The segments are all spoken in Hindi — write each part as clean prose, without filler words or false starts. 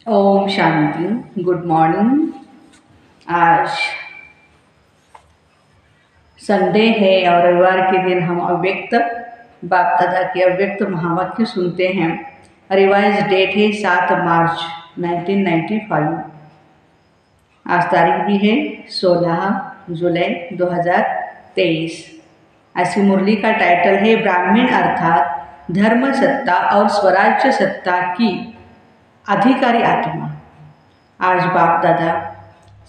ओम शांति। Good morning. आज संडे है और रविवार के दिन हम अव्यक्त बाप दादा के अव्यक्त महावाक्य सुनते हैं। रिवाइज डेट है 7 मार्च 1995। आज तारीख भी है 16 जुलाई 2023। ऐसी मुरली का टाइटल है ब्राह्मण अर्थात धर्म सत्ता और स्वराज्य सत्ता की अधिकारी आत्मा। आज बाप दादा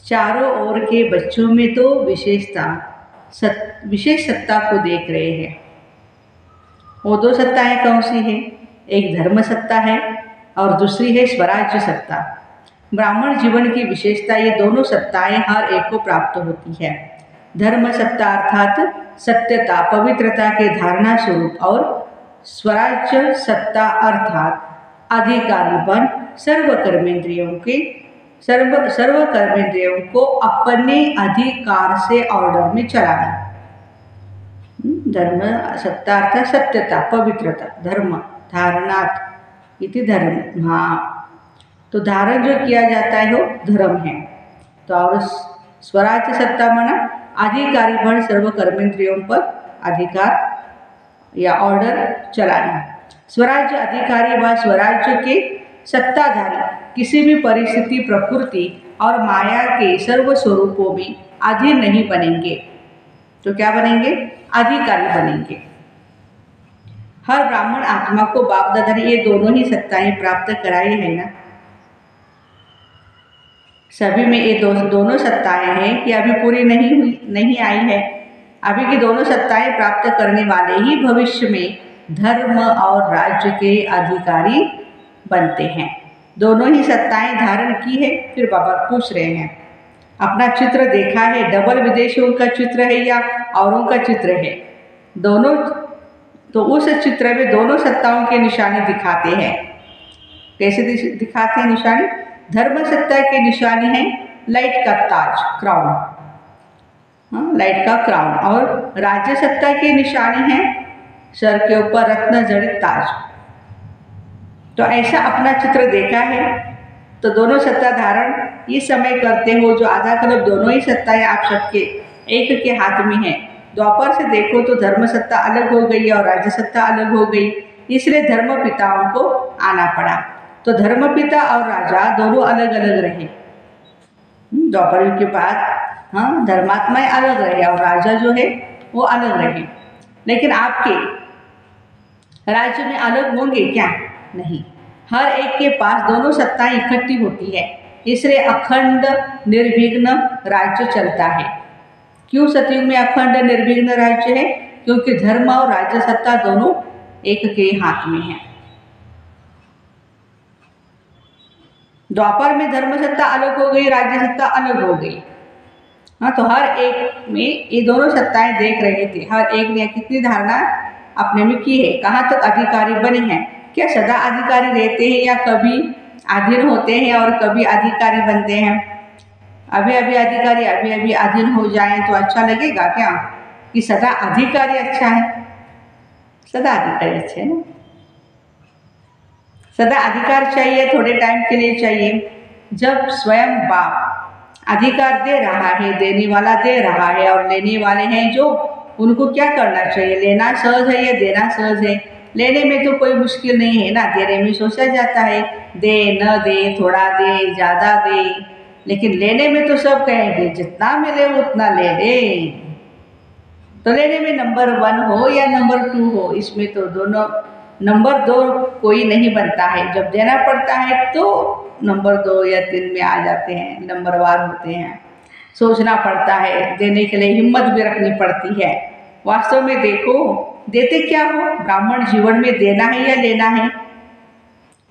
चारों ओर के बच्चों में तो विशेष सत्ता को देख रहे हैं। वो दो सत्ताएं कौन सी है? एक धर्म सत्ता है और दूसरी है स्वराज्य सत्ता। ब्राह्मण जीवन की विशेषता ये दोनों सत्ताएं हर एक को प्राप्त होती है। धर्म सत्ता अर्थात सत्यता पवित्रता के धारणा स्वरूप और स्वराज्य सत्ता अर्थात अधिकारी बन सर्व कर्मेंद्रियों को अपने अधिकार से ऑर्डर में चलाना। धर्म सत्ता अर्थात सत्यता पवित्रता धर्म धारणात इति धर्म। हाँ, तो धारण जो किया जाता है वो धर्म है। तो और स्वराज्य सत्ता माना अधिकारी बन सर्व कर्मेंद्रियों पर अधिकार या ऑर्डर चलाना। स्वराज्य अधिकारी व स्वराज्य के सत्ताधारी किसी भी परिस्थिति प्रकृति और माया के सर्व स्वरूपों में अधीन नहीं बनेंगे। तो क्या बनेंगे? अधिकारी बनेंगे। हर ब्राह्मण आत्मा को बाप दादा ने ये दोनों ही सत्ताएं प्राप्त कराई है ना। सभी में ये दोनों सत्ताएं हैं कि अभी पूरी नहीं आई है। अभी की दोनों सत्ताएं प्राप्त करने वाले ही भविष्य में धर्म और राज्य के अधिकारी बनते हैं। दोनों ही सत्ताएं धारण की है। फिर बाबा पूछ रहे हैं, अपना चित्र देखा है? डबल विदेशियों का चित्र है या औरों का चित्र है? दोनों। तो उस चित्र में दोनों सत्ताओं के निशानी दिखाते हैं। कैसे दिखाते हैं निशानी? धर्म सत्ता की निशानी है लाइट का ताज, क्राउन। हाँ, लाइट का क्राउन। और राज्य सत्ता की निशानी है सर के ऊपर रत्न जड़ित ताज। तो ऐसा अपना चित्र देखा है। तो दोनों सत्ता धारण इस समय करते हो जो आधा कल्प दोनों ही सत्ताएं आप सबके एक के हाथ में है। द्वापर से देखो तो धर्म सत्ता अलग हो गई और राज्य सत्ता अलग हो गई, इसलिए धर्म पिताओं को आना पड़ा। तो धर्म पिता और राजा दोनों अलग अलग रहे। द्वापर युग के बाद हाँ धर्मात्माएं अलग रहे और राजा जो है वो अलग रहे। लेकिन आपके राज्य में अलग होंगे क्या? नहीं। हर एक के पास दोनों सत्ताएं इकट्ठी होती है, इसलिए अखंड निर्विघ्न राज्य चलता है। क्यों सतयुग में अखंड निर्विघ्न राज्य है? क्योंकि धर्म और राज्य सत्ता दोनों एक के हाथ में है। द्वापर में धर्म सत्ता अलग हो गई, राज्य सत्ता अलग हो गई। हाँ, तो हर एक में ये दोनों सत्ताएं देख रहे थे। हर एक ने कितनी धारणा अपने में की है, कहाँ तक अधिकारी बने हैं। क्या सदा अधिकारी रहते हैं या कभी अधीन होते हैं और कभी अधिकारी बनते हैं? अभी अभी अधिकारी अभी अभी अधीन हो जाएं तो अच्छा लगेगा क्या? कि सदा अधिकारी अच्छा है? सदा अधिकारी अच्छा है ना। सदा अधिकार चाहिए, थोड़े टाइम के लिए चाहिए। जब स्वयं बाप अधिकार दे रहा है, देने वाला दे रहा है और लेने वाले हैं जो, उनको क्या करना चाहिए? लेना सहज है या देना सहज है? लेने में तो कोई मुश्किल नहीं है ना। देने में सोचा जाता है दे न दे, थोड़ा दे ज़्यादा दे, लेकिन लेने में तो सब कहेंगे जितना मिले उतना ले ले। तो लेने में नंबर 1 हो या नंबर 2 हो, इसमें तो दोनों नंबर 2 कोई नहीं बनता है। जब देना पड़ता है तो नंबर 2 या 3 में आ जाते हैं, नंबरवार होते हैं। सोचना पड़ता है, देने के लिए हिम्मत भी रखनी पड़ती है। वास्तव में देखो, देते क्या हो? ब्राह्मण जीवन में देना है या लेना है?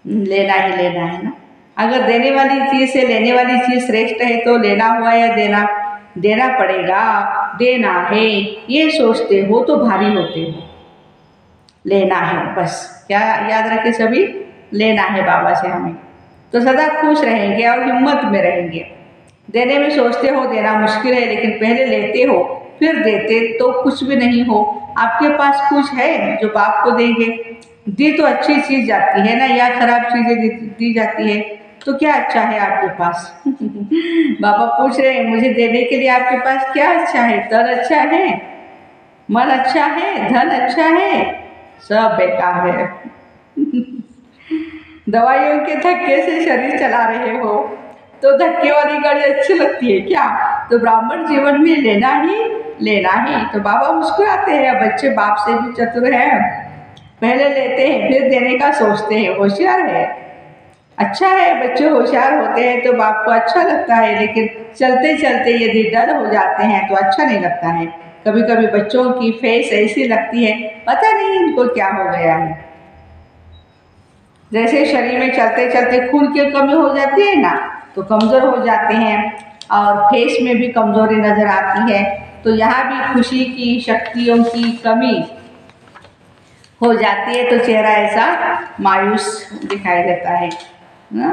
लेना ही लेना है ना। अगर देने वाली चीज़ से लेने वाली चीज़ श्रेष्ठ है तो लेना हुआ या देना पड़ेगा। देना है ये सोचते हो तो भारी होते हो। लेना है बस, क्या याद रखें सभी? लेना है बाबा से हमें, तो सदा खुश रहेंगे और हिम्मत में रहेंगे। देने में सोचते हो देना मुश्किल है, लेकिन पहले लेते हो फिर देते तो कुछ भी नहीं हो। आपके पास कुछ है जो बाप को देंगे। दी तो अच्छी चीज़ जाती है ना, या खराब चीज़ें दी जाती है? तो क्या अच्छा है आपके पास? बाबा पूछ रहे हैं मुझे देने के लिए आपके पास क्या अच्छा है? धन अच्छा है, मन अच्छा है, धन अच्छा है, सब बेकार है। दवाइयों के धक्के से शरीर चला रहे हो तो धक्के वाली गाड़ी अच्छी लगती है क्या? तो ब्राह्मण जीवन में लेना ही। तो बाबा मुस्कुराते हैं, बच्चे बाप से भी चतुर हैं, पहले लेते हैं फिर देने का सोचते हैं, होशियार है। अच्छा है, बच्चे होशियार होते हैं तो बाप को अच्छा लगता है, लेकिन चलते चलते यदि डल हो जाते हैं तो अच्छा नहीं लगता है। कभी कभी बच्चों की फेस ऐसी लगती है, पता नहीं इनको क्या हो गया है। जैसे शरीर में चलते चलते खून की कमी हो जाती है ना, तो कमज़ोर हो जाते हैं और फेस में भी कमज़ोरी नज़र आती है। तो यहाँ भी खुशी की शक्तियों की कमी हो जाती है, तो चेहरा ऐसा मायूस दिखाई देता है ना।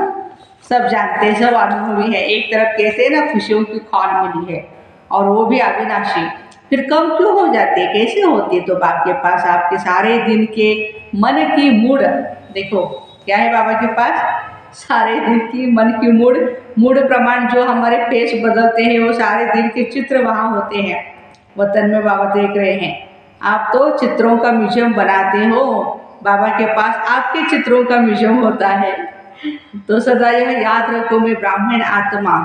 सब जानते हैं, सब अनुभवी है। एक तरफ कहते हैं ना खुशियों की खान मिली है और वो भी अविनाशी, फिर कम क्यों हो जाती है, कैसे होती है? तो बाप के पास आपके सारे दिन के मन की मूड, देखो क्या है बाबा के पास, सारे दिन की मन की मूड प्रमाण जो हमारे फेस बदलते हैं वो सारे दिन के चित्र वहाँ होते हैं। वतन में बाबा देख रहे हैं, आप तो चित्रों का म्यूजियम बनाते हो, बाबा के पास आपके चित्रों का म्यूजियम होता है। तो सदा यह याद रखो, मैं ब्राह्मण आत्मा,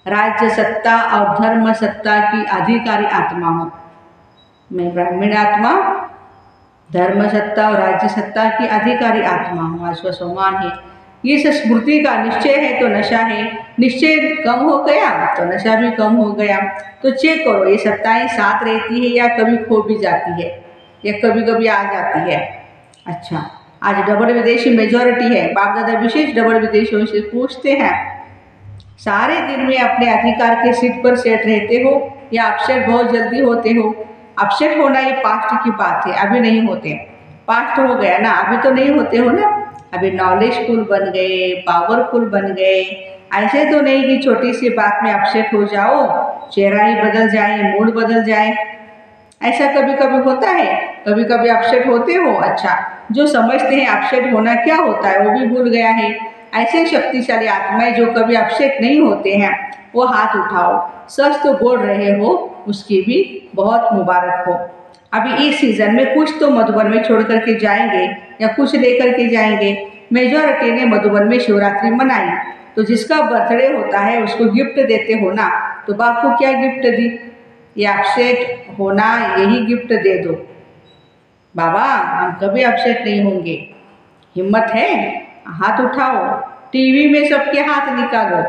राज्य सत्ता और धर्म सत्ता की अधिकारी आत्मा हूँ। मैं ब्राह्मण आत्मा, धर्म सत्ता और राज्य सत्ता की अधिकारी आत्मा हूँ। आश्वसमान है, ये स्मृति का निश्चय है तो नशा है, निश्चय कम हो गया तो नशा भी कम हो गया। तो चेक करो ये सत्ताएं साथ रहती है या कभी खो भी जाती है या कभी कभी आ जाती है। अच्छा, आज डबल विदेशी मेजॉरिटी है। बाप दादा विशेष डबल विदेशियों से पूछते हैं, सारे दिन में अपने अधिकार के सीट पर सेट रहते हो या अपसेट बहुत जल्दी होते हो? अपसेट होना ये पास्ट की बात है, अभी नहीं होते। पास्ट हो गया ना, अभी तो नहीं होते हो ना। अभी नॉलेजफुल बन गए, पावरफुल बन गए। ऐसे तो नहीं कि छोटी सी बात में अपसेट हो जाओ, चेहरा ही बदल जाए, मूड बदल जाए। ऐसा कभी कभी होता है, कभी कभी अपसेट होते हो। अच्छा, जो समझते हैं अपसेट होना क्या होता है वो भी भूल गया है। ऐसे शक्तिशाली आत्माएं जो कभी अपसेट नहीं होते हैं वो हाथ उठाओ। सच तो बोल रहे हो, उसकी भी बहुत मुबारक हो। अभी इस सीजन में कुछ तो मधुबन में छोड़ करके जाएंगे या कुछ लेकर के जाएंगे। मेजॉरिटी ने मधुबन में शिवरात्रि मनाई, तो जिसका बर्थडे होता है उसको गिफ्ट देते हो ना। तो बाप को क्या गिफ्ट दी? ये अपसेट होना, यही गिफ्ट दे दो। बाबा हम कभी अपसेट नहीं होंगे, हिम्मत है, हाथ उठाओ। टीवी में सबके हाथ निकालो।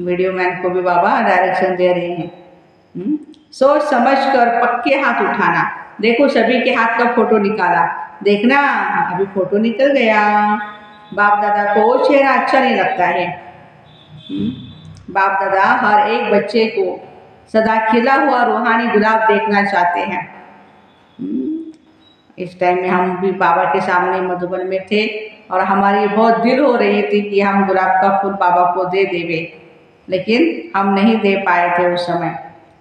वीडियो मैन को भी बाबा डायरेक्शन दे रहे हैं। सोच समझ कर पक्के हाथ उठाना। देखो सभी के हाथ का फोटो निकाला, देखना अभी फोटो निकल गया। बाप दादा को चेहरा अच्छा नहीं लगता है। बाप दादा हर एक बच्चे को सदा खिला हुआ रूहानी गुलाब देखना चाहते हैं। इस टाइम में हम भी बाबा के सामने मधुबन में थे और हमारी बहुत दिल हो रही थी कि हम गुलाब का फूल बाबा को दे देवे, लेकिन हम नहीं दे पाए थे उस समय।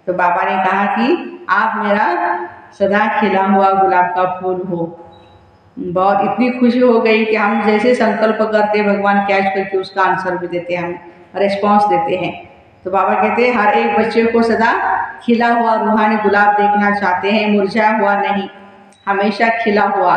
तो बाबा ने कहा कि आप मेरा सदा खिला हुआ गुलाब का फूल हो। बहुत इतनी खुशी हो गई कि हम जैसे संकल्प करते भगवान कैच करके उसका आंसर भी देते हैं, हमें रिस्पॉन्स देते हैं। तो बाबा कहते हैं हर एक बच्चे को सदा खिला हुआ रूहानी गुलाब देखना चाहते हैं, मुरझाया हुआ नहीं, हमेशा खिला हुआ।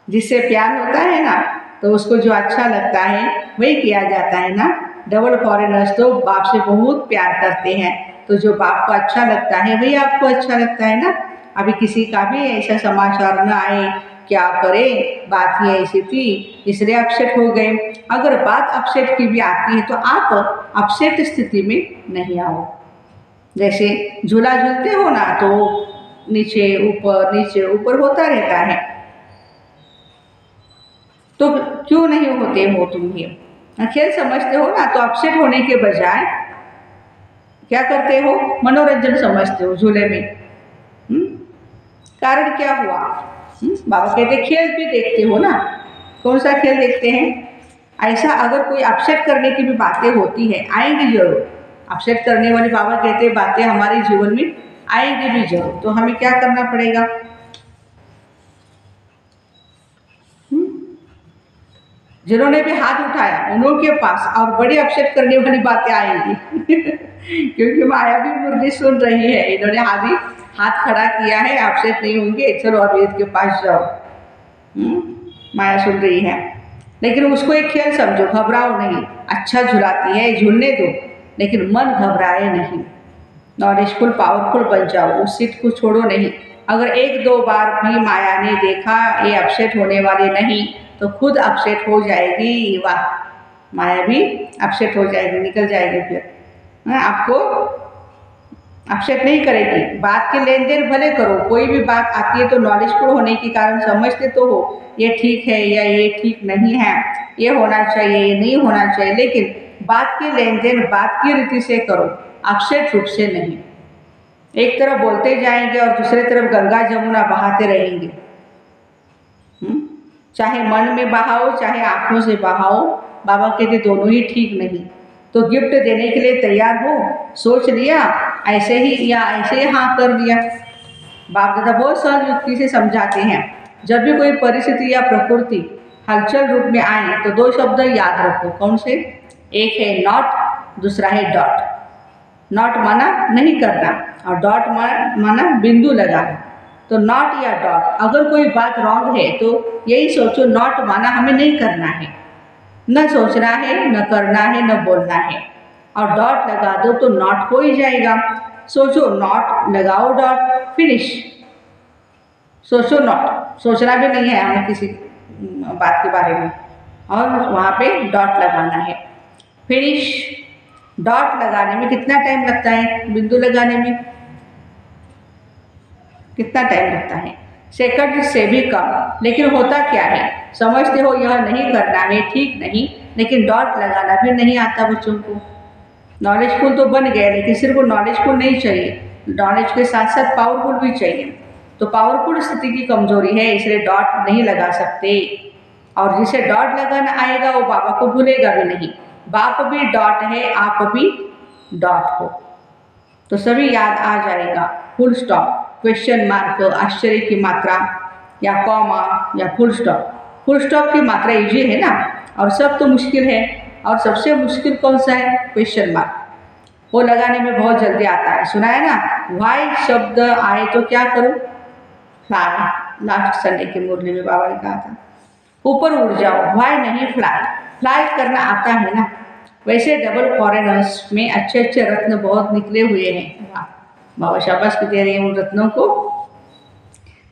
जिससे प्यार होता है ना, तो उसको जो अच्छा लगता है वही किया जाता है ना। डबल फॉरेनर्स तो बाप से बहुत प्यार करते हैं, तो जो बाप को अच्छा लगता है वही आपको अच्छा लगता है ना। अभी किसी का भी ऐसा समाचार न आए, क्या करे, बात ही ऐसी थी इसलिए अपसेट हो गए। अगर बात अपसेट की भी आती है तो आप अपसेट स्थिति में नहीं आओ। जैसे झूला झूलते हो ना, तो नीचे ऊपर होता रहता है, तो क्यों नहीं होते हो तुम भी? खेल समझते हो ना, तो अपसेट होने के बजाय क्या करते हो, मनोरंजन समझते हो झूले में। कारण क्या हुआ? बाबा कहते खेल भी देखते हो ना। कौन सा खेल देखते हैं? ऐसा अगर कोई अपसेट करने की भी बातें होती है, आएंगी जरूर। अपसेट करने वाली बाबा कहते हैं बातें हमारे जीवन में आएंगी भी जरूर। तो हमें क्या करना पड़ेगा? जिन्होंने भी हाथ उठाया उन्हों के पास और बड़ी अपसेट करने वाली बातें आएंगी क्योंकि माया भी मुरली सुन रही है। इन्होंने हाथ खड़ा किया है, अपसेट नहीं होंगे, चलो अद्वैत के पास जाओ। माया सुन रही है, लेकिन उसको एक खेल समझो, घबराओ नहीं, अच्छा झुलाती है, झूलने दो, लेकिन मन घबराए नहीं। नॉलेजफुल पावरफुल बन जाओ, उस सीट को छोड़ो नहीं। अगर एक दो बार भी माया ने देखा ये अपसेट होने वाले नहीं तो खुद अपसेट हो जाएगी। वाह, माया भी अपसेट हो जाएगी, निकल जाएगी फिर। आपको अपसेट नहीं करेगी। बात के लेन देन भले करो, कोई भी बात आती है तो नॉलेजफुल होने के कारण समझते तो हो ये ठीक है या ये ठीक नहीं है, ये होना चाहिए ये नहीं होना चाहिए, लेकिन बात के लेन देन बात की रीति से करो, अपसेट रूप से नहीं। एक तरफ बोलते जाएंगे और दूसरी तरफ गंगा जमुना बहाते रहेंगे। चाहे मन में बहाओ चाहे आंखों से बहाओ, बाबा कहते दोनों ही ठीक नहीं। तो गिफ्ट देने के लिए तैयार हो, सोच लिया ऐसे ही या ऐसे ही हाँ कर दिया। बाप दादा बहुत सहज युक्ति से समझाते हैं, जब भी कोई परिस्थिति या प्रकृति हलचल रूप में आए तो दो शब्द याद रखो। कौन से? एक है नॉट, दूसरा है डॉट। नॉट माना नहीं करना और डॉट माना बिंदु लगाना। तो नॉट या डॉट, अगर कोई बात रॉन्ग है तो यही सोचो, नॉट माना हमें नहीं करना है, न सोचना है, न करना है, न बोलना है। और डॉट लगा दो तो नॉट हो ही जाएगा। सोचो नॉट, लगाओ डॉट, फिनिश। सोचो नॉट, सोचना भी नहीं है हमें किसी बात के बारे में, और वहाँ पे डॉट लगाना है, फिनिश। डॉट लगाने में कितना टाइम लगता है? बिंदु लगाने में कितना टाइम लगता है? सेकंड से भी कम। लेकिन होता क्या है, समझते हो यह नहीं करना है, ठीक नहीं, लेकिन डॉट लगाना भी नहीं आता बच्चों को। नॉलेजफुल तो बन गए, लेकिन सिर्फ नॉलेजफुल नहीं चाहिए, नॉलेज के साथ साथ पावरफुल भी चाहिए। तो पावरफुल स्थिति की कमजोरी है, इसलिए डॉट नहीं लगा सकते। और जिसे डॉट लगाना आएगा वो बाबा को भूलेगा भी नहीं। बाप भी डॉट है, आप भी डॉट हो, तो सभी याद आ जाएगा। फुल स्टॉप, क्वेश्चन मार्क, आश्चर्य की मात्रा, या कॉमा, या फुल स्टॉप। फुल स्टॉप की मात्रा इजी है ना, और सब तो मुश्किल है। और सबसे मुश्किल कौन सा है? Question mark. वो लगाने में बहुत जल्दी आता है। सुना है ना, वाई शब्द आए तो क्या करो? फ्लाई। लास्ट संडे की मुरली में बाबा ने कहा था ऊपर उड़ जाओ, वाई नहीं फ्लाई। फ्लाई करना आता है ना। वैसे डबल फॉरेनर्स में अच्छे अच्छे रत्न बहुत निकले हुए हैं। वाह, बाबा शाबाश की दे रहे हैं उन रत्नों को।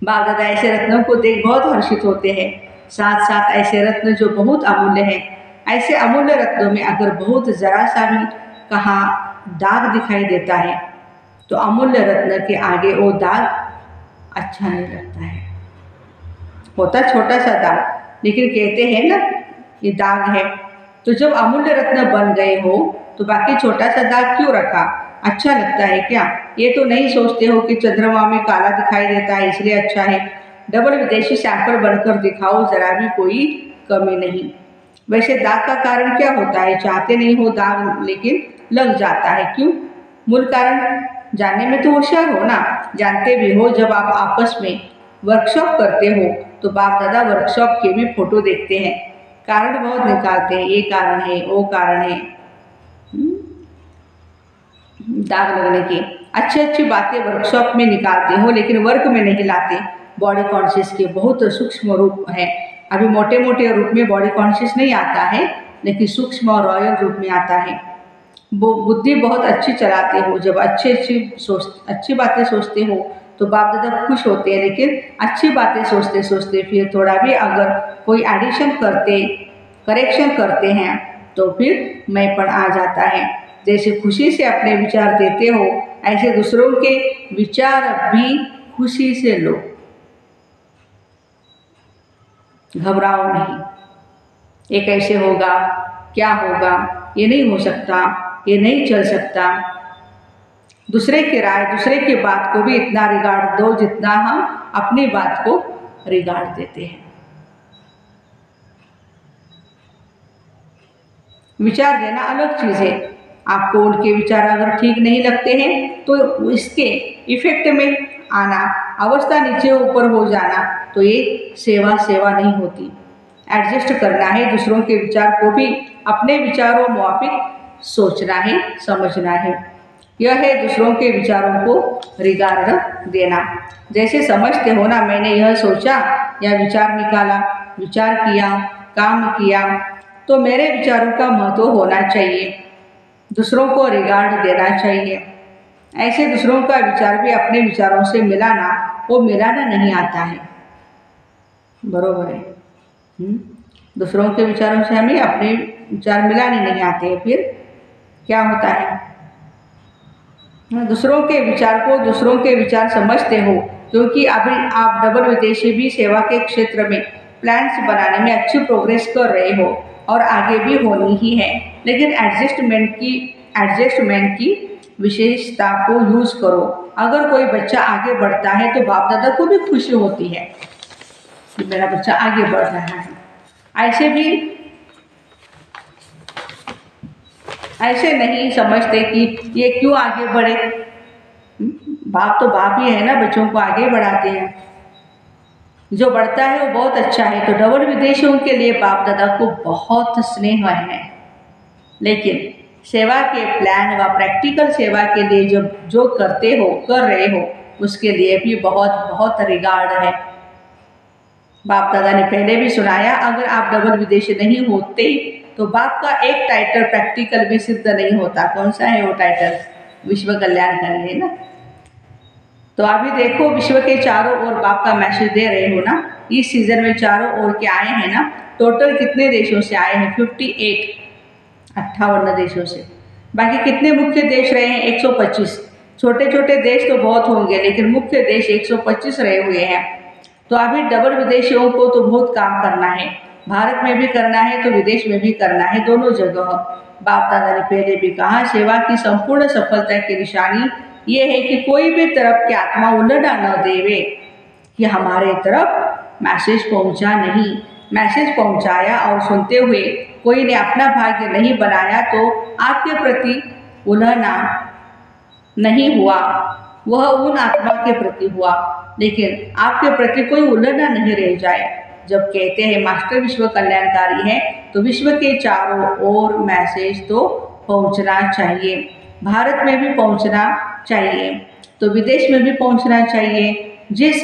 बाप दादा ऐसे रत्नों को देख बहुत हर्षित होते हैं। साथ साथ ऐसे रत्न जो बहुत अमूल्य हैं, ऐसे अमूल्य रत्नों में अगर बहुत ज़रा सा भी कहाँ दाग दिखाई देता है तो अमूल्य रत्न के आगे वो दाग अच्छा नहीं लगता है। होता छोटा सा दाग, लेकिन कहते हैं ना ये दाग है। तो जब अमूल्य रत्न बन गए हो तो बाकी छोटा सा दाग क्यों रखा? अच्छा लगता है क्या? ये तो नहीं सोचते हो कि चंद्रमा में काला दिखाई देता है इसलिए अच्छा है। डबल विदेशी सैंपल बनकर दिखाओ, जरा भी कोई कमी नहीं। वैसे दाग का कारण क्या होता है? चाहते नहीं हो दाग लेकिन लग जाता है, क्यों? मूल कारण जानने में तो होशियार हो ना, जानते भी हो। जब आप आपस में वर्कशॉप करते हो तो बाप दादा वर्कशॉप के भी फोटो देखते हैं, कारण बहुत निकालते हैं, ये कारण है वो कारण है दाग लगने की। अच्छी अच्छी बातें वर्कशॉप में निकालते हो लेकिन वर्क में नहीं लाते। बॉडी कॉन्शियस के बहुत सूक्ष्म रूप है। अभी मोटे मोटे रूप में बॉडी कॉन्शियस नहीं आता है, लेकिन सूक्ष्म और रॉयल रूप में आता है। वो बुद्धि बहुत अच्छी चलाते हो। जब अच्छी बातें सोचते हो तो बाप दादा खुश होते हैं, लेकिन अच्छी बातें सोचते सोचते फिर थोड़ा भी अगर कोई एडिशन करते, करेक्शन करते हैं तो फिर मैंपन आ जाता है। जैसे खुशी से अपने विचार देते हो ऐसे दूसरों के विचार भी खुशी से लो, घबराओ नहीं। ये कैसे होगा, क्या होगा, ये नहीं हो सकता, ये नहीं चल सकता। दूसरे की राय, दूसरे की बात को भी इतना रिगार्ड दो जितना हम अपनी बात को रिगार्ड देते हैं। विचार देना अलग चीज़ है। आपको उनके विचार अगर ठीक नहीं लगते हैं तो इसके इफेक्ट में आना, अवस्था नीचे ऊपर हो जाना, तो ये सेवा नहीं होती। एडजस्ट करना है, दूसरों के विचार को भी अपने विचारों मुआफिक सोचना है, समझना है। यह है दूसरों के विचारों को रिगार्ड देना। जैसे समझते हो ना, मैंने यह सोचा या विचार निकाला, विचार किया, काम किया, तो मेरे विचारों का महत्व होना चाहिए, दूसरों को रिगार्ड देना चाहिए। ऐसे दूसरों का विचार भी अपने विचारों से मिलाना, वो मिलाना नहीं आता है, बरोबर है। दूसरों के विचारों से हमें अपने विचार मिलाने नहीं आते हैं, फिर क्या होता है? दूसरों के विचार को दूसरों के विचार समझते हो, क्योंकि अभी आप डबल विदेशी भी सेवा के क्षेत्र में प्लान्स बनाने में अच्छी प्रोग्रेस कर रहे हो और आगे भी होनी ही है, लेकिन एडजस्टमेंट की विशेषता को यूज करो। अगर कोई बच्चा आगे बढ़ता है तो बाप दादा को भी खुशी होती है कि मेरा बच्चा आगे बढ़ रहा है। ऐसे नहीं समझते कि ये क्यों आगे बढ़े। बाप तो बाप ही है ना, बच्चों को आगे बढ़ाते हैं। जो बढ़ता है वो बहुत अच्छा है। तो डबल विदेशियों के लिए बाप दादा को बहुत स्नेह है, लेकिन सेवा के प्लान व प्रैक्टिकल सेवा के लिए जो कर रहे हो उसके लिए भी बहुत बहुत रिगार्ड है। बाप दादा ने पहले भी सुनाया, अगर आप डबल विदेशी नहीं होते तो बाप का एक टाइटल प्रैक्टिकल भी सिद्ध नहीं होता। कौन सा है वो टाइटल? विश्व कल्याणकारी है ना। तो अभी देखो, विश्व के चारों ओर बाप का मैसेज दे रहे हो ना। इस सीजन में चारों ओर के आए हैं ना। टोटल कितने देशों से आए हैं? 58 देशों से। बाकी कितने मुख्य देश रहे हैं? 125। छोटे छोटे देश तो बहुत होंगे, लेकिन मुख्य देश 125 रहे हुए हैं। तो अभी डबल विदेशियों को तो बहुत काम करना है। भारत में भी करना है तो विदेश में भी करना है, दोनों जगह। बाप दादा ने पहले भी कहा, सेवा की संपूर्ण सफलता की निशानी ये है कि कोई भी तरफ की आत्मा उलटा न देवे कि हमारे तरफ मैसेज पहुंचा नहीं। मैसेज पहुंचाया और सुनते हुए कोई ने अपना भाग्य नहीं बनाया तो आपके प्रति उलहना नहीं हुआ, वह उन आत्मा के प्रति हुआ, लेकिन आपके प्रति कोई उलहना नहीं रह जाए। जब कहते हैं मास्टर विश्व कल्याणकारी है, तो विश्व के चारों ओर मैसेज तो पहुंचना चाहिए। भारत में भी पहुंचना चाहिए तो विदेश में भी पहुंचना चाहिए। जिस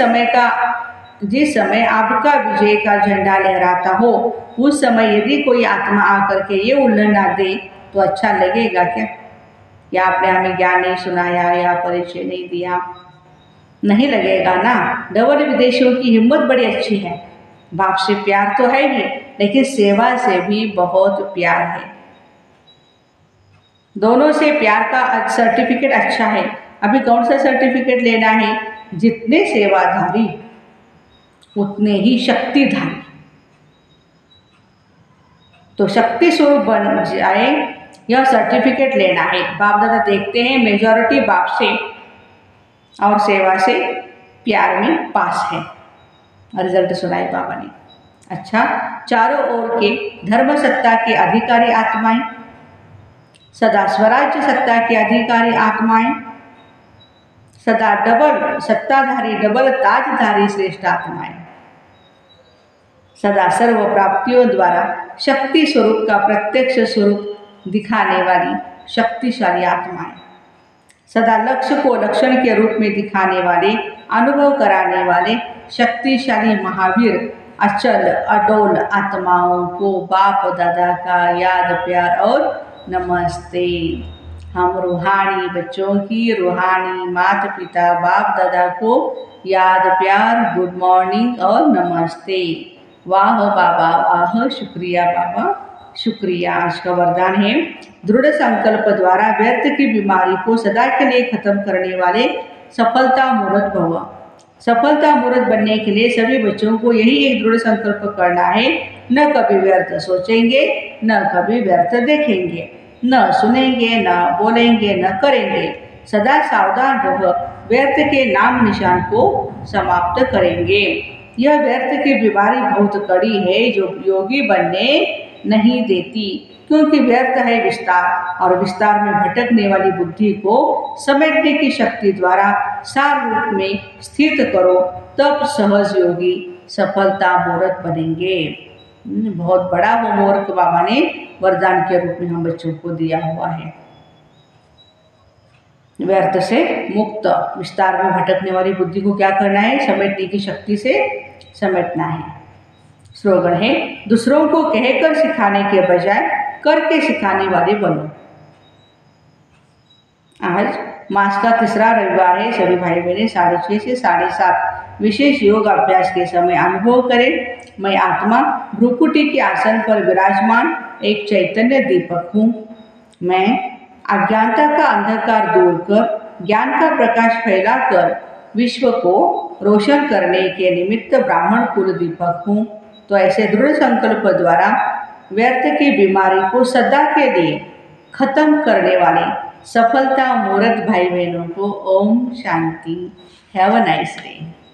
समय आपका विजय का झंडा लहराता हो, उस समय यदि कोई आत्मा आकर के ये उल्लंघना दे तो अच्छा लगेगा क्या? या आपने हमें ज्ञान नहीं सुनाया या परिचय नहीं दिया, नहीं लगेगा ना। डबल विदेशियों की हिम्मत बड़ी अच्छी है। बाप से प्यार तो है ही, लेकिन सेवा से भी बहुत प्यार है। दोनों से प्यार का सर्टिफिकेट अच्छा है। अभी कौन सा सर्टिफिकेट लेना है? जितने सेवाधारी उतने ही शक्तिधारी। तो शक्ति स्वरूप बन जाए, यह सर्टिफिकेट लेना है। बाप दादा देखते हैं मेजॉरिटी बाप से और सेवा से प्यार में पास है। रिजल्ट सुनाए बाबा ने। अच्छा, चारों ओर के धर्म सत्ता के अधिकारी आत्माएं, सदा स्वराज्य सत्ता के अधिकारी आत्माएं, सदा डबल सत्ताधारी डबल ताजधारी श्रेष्ठ आत्माएं, सदा सर्व प्राप्तियों द्वारा शक्ति स्वरूप का प्रत्यक्ष स्वरूप दिखाने वाली शक्तिशाली आत्माएं, सदा लक्ष्य को लक्षण के रूप में दिखाने वाले, अनुभव कराने वाले शक्तिशाली महावीर अचल अडोल आत्माओं को बाप दादा का याद प्यार और नमस्ते। हम रूहानी बच्चों की रूहानी माता पिता बाप दादा को याद प्यार, गुड मॉर्निंग और नमस्ते। वाह बाबा वाह, शुक्रिया बाबा शुक्रिया। आज का वरदान है, दृढ़ संकल्प द्वारा व्यर्थ की बीमारी को सदा के लिए खत्म करने वाले सफलता मूर्त भव। सफलता मूर्त बनने के लिए सभी बच्चों को यही एक दृढ़ संकल्प करना है, न कभी व्यर्थ सोचेंगे, न कभी व्यर्थ देखेंगे, न सुनेंगे, न बोलेंगे, न करेंगे। सदा सावधान रह व्यर्थ के नाम निशान को समाप्त करेंगे। यह व्यर्थ की बीमारी बहुत कड़ी है जो योगी बनने नहीं देती, क्योंकि व्यर्थ है विस्तार, और विस्तार में भटकने वाली बुद्धि को समेटने की शक्ति द्वारा सार रूप में स्थित करो, तब सहज योगी सफलता मूर्त बनेंगे। बहुत बड़ा होमवर्क बाबा ने वरदान के रूप में हम बच्चों को दिया हुआ है। व्यर्थ से मुक्त, विस्तार में भटकने वाली बुद्धि को क्या करना है? समेटने की शक्ति से समेटना है। स्लोगन है, दूसरों को कहकर सिखाने के बजाय करके सिखाने वाले बनो। आज मास का तीसरा रविवार है। सभी भाई बहनें 6:30 से 7:30 विशेष योग अभ्यास के समय अनुभव करें, मैं आत्मा भ्रुकुटी के आसन पर विराजमान एक चैतन्य दीपक हूँ। मैं अज्ञानता का अंधकार दूर कर ज्ञान का प्रकाश फैलाकर विश्व को रोशन करने के निमित्त ब्राह्मण कुल दीपक हूँ। तो ऐसे दृढ़ संकल्प द्वारा व्यर्थ की बीमारी को सदा के लिए खत्म करने वाले सफलता मूर्त भाई बहनों को ओम शांति। Have a nice day.